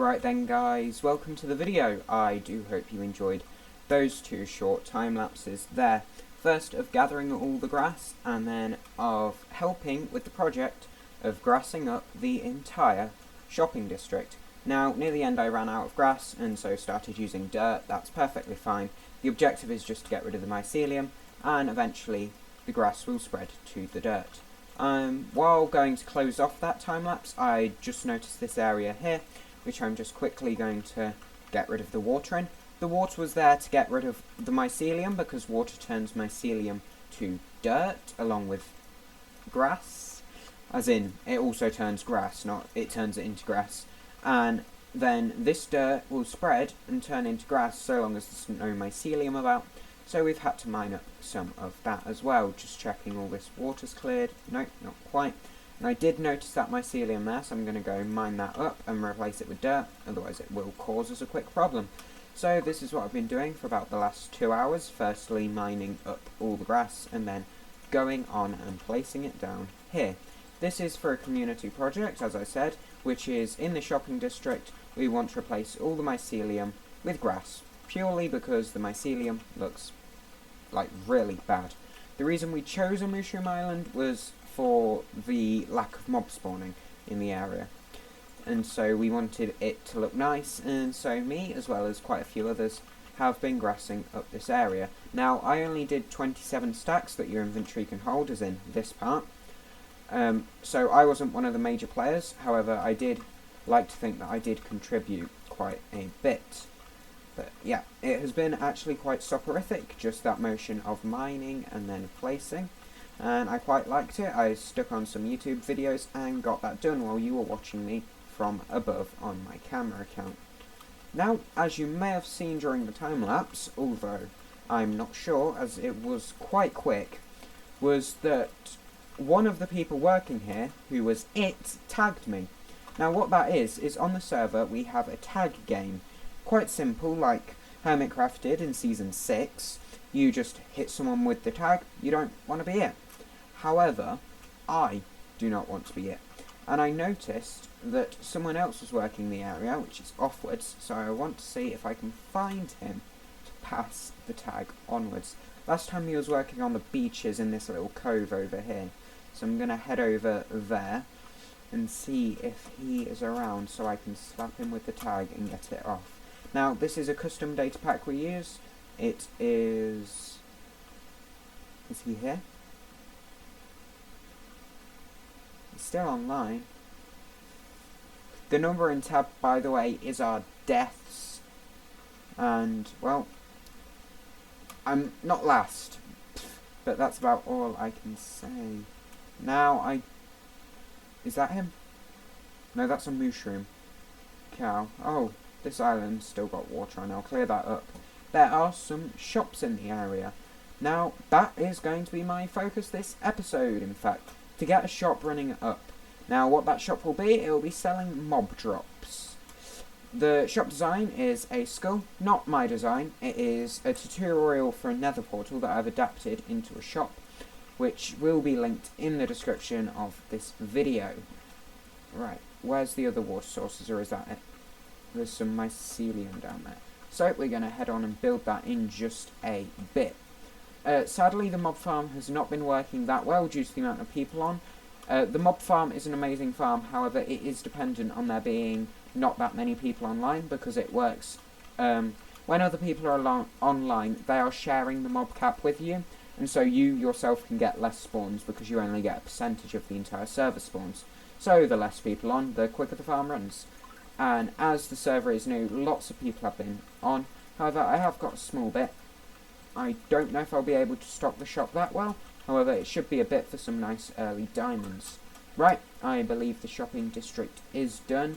Right then guys, welcome to the video. I do hope you enjoyed those two short time lapses there. First of gathering all the grass and then of helping with the project of grassing up the entire shopping district. Now near the end I ran out of grass and so started using dirt. That's perfectly fine. The objective is just to get rid of the mycelium and eventually the grass will spread to the dirt. While going to close off that time lapse, I just noticed this area here, which I'm just quickly going to get rid of the water in. The water was there to get rid of the mycelium because water turns mycelium to dirt along with grass. As in, it also turns grass, not it turns it into grass. And then this dirt will spread and turn into grass so long as there's no mycelium about. So we've had to mine up some of that as well. Just checking all this water's cleared. Nope, not quite. And I did notice that mycelium there, so I'm going to go mine that up and replace it with dirt, otherwise it will cause us a quick problem. So this is what I've been doing for about the last 2 hours, firstly mining up all the grass and then going on and placing it down here. This is for a community project, as I said, which is in the shopping district. We want to replace all the mycelium with grass, purely because the mycelium looks like really bad. The reason we chose a mushroom island was for the lack of mob spawning in the area, and so we wanted it to look nice, and so me as well as quite a few others have been grassing up this area. Now I only did 27 stacks that your inventory can hold, as in this part, so I wasn't one of the major players. However, I did like to think that I did contribute quite a bit. But yeah, it has been actually quite soporific, just that motion of mining and then placing, and I quite liked it. I stuck on some YouTube videos and got that done while you were watching me from above on my camera account. Now, as you may have seen during the time lapse, although I'm not sure as it was quite quick, was that one of the people working here, who was it, tagged me. Now what that is on the server we have a tag game. Quite simple, like Hermitcraft did in Season 6. You just hit someone with the tag, you don't want to be it. However, I do not want to be it. And I noticed that someone else was working the area, which is offwards, so I want to see if I can find him to pass the tag onwards. Last time he was working on the beaches in this little cove over here. So I'm going to head over there and see if he is around so I can slap him with the tag and get it off. Now, this is a custom data pack we use. It is... Is he here? He's still online. The number in tab, by the way, is our deaths. And, well, I'm not last. But that's about all I can say. Now, Is that him? No, that's a mushroom. Cow. Oh. This island's still got water on. I'll clear that up. There are some shops in the area. Now, that is going to be my focus this episode, in fact, to get a shop running up. Now, what that shop will be, it will be selling mob drops. The shop design is a skull, not my design. It is a tutorial for a nether portal that I've adapted into a shop, which will be linked in the description of this video. Right, where's the other water sources, or is that it? There's some mycelium down there. So we're going to head on and build that in just a bit. Sadly, the mob farm has not been working that well due to the amount of people on. The mob farm is an amazing farm, however it is dependent on there being not that many people online, because it works when other people are online, they are sharing the mob cap with you, and so you yourself can get less spawns because you only get a percentage of the entire server spawns. So the less people on, the quicker the farm runs. And as the server is new, lots of people have been on. However, I have got a small bit. I don't know if I'll be able to stock the shop that well. However, it should be a bit for some nice early diamonds. Right, I believe the shopping district is done.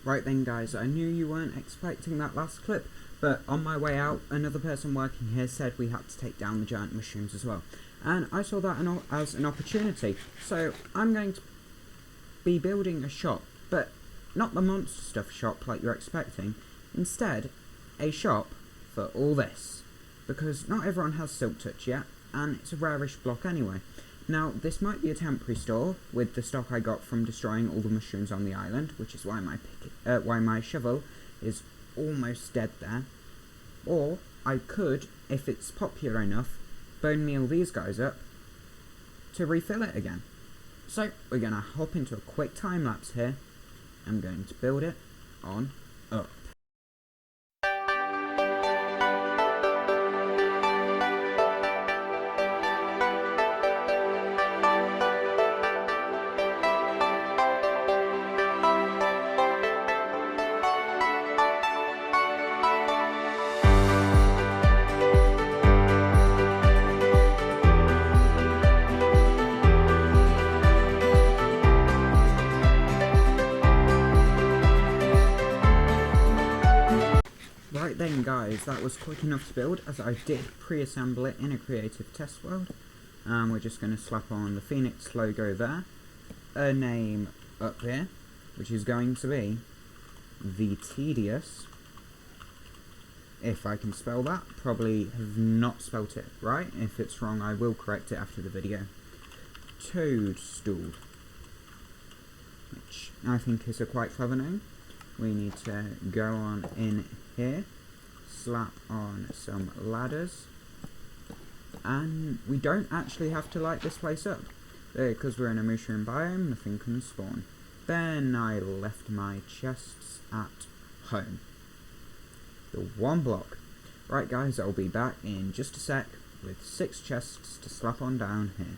Right then guys, I knew you weren't expecting that last clip, but on my way out, another person working here said we had to take down the giant mushrooms as well. And I saw that as an opportunity, so I'm going to be building a shop, but not the monster stuff shop like you're expecting. Instead, a shop for all this, because not everyone has Silk Touch yet, and it's a rarish block anyway. Now, this might be a temporary store with the stock I got from destroying all the mushrooms on the island, which is why my shovel is almost dead there. Or I could, if it's popular enough, bone meal these guys up to refill it again. So we're gonna hop into a quick time lapse here. I'm going to build it on up. Right then guys, that was quick enough to build, as I did pre-assemble it in a creative test world. We're just going to slap on the Phoenix logo there, a name up here, which is going to be The Tedious. If I can spell that, probably have not spelt it right. If it's wrong, I will correct it after the video. Toadstool, which I think is a quite clever name. We need to go on in here, slap on some ladders, and we don't actually have to light this place up, because we're in a mushroom biome, nothing can spawn. Then I left my chests at home. The one block. Right guys, I'll be back in just a sec with 6 chests to slap on down here.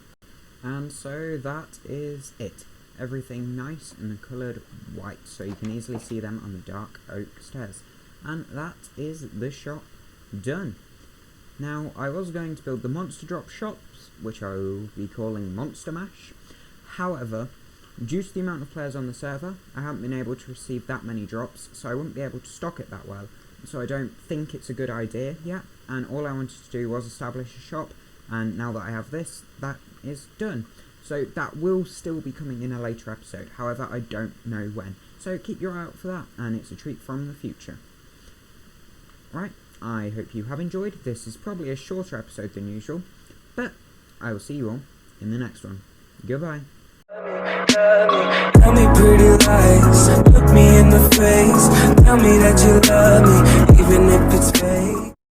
And so that is it. Everything nice and coloured white, so you can easily see them on the dark oak stairs. And that is the shop done. Now, I was going to build the monster drop shops, which I will be calling Monster Mash. However, due to the amount of players on the server, I haven't been able to receive that many drops, so I wouldn't be able to stock it that well. So I don't think it's a good idea yet, and all I wanted to do was establish a shop, and now that I have this, that is done. So that will still be coming in a later episode, however I don't know when. So keep your eye out for that, and it's a treat from the future. Right, I hope you have enjoyed. This is probably a shorter episode than usual, but I will see you all in the next one. Goodbye. Tell me pretty lies, look me in the face. Tell me that you love me.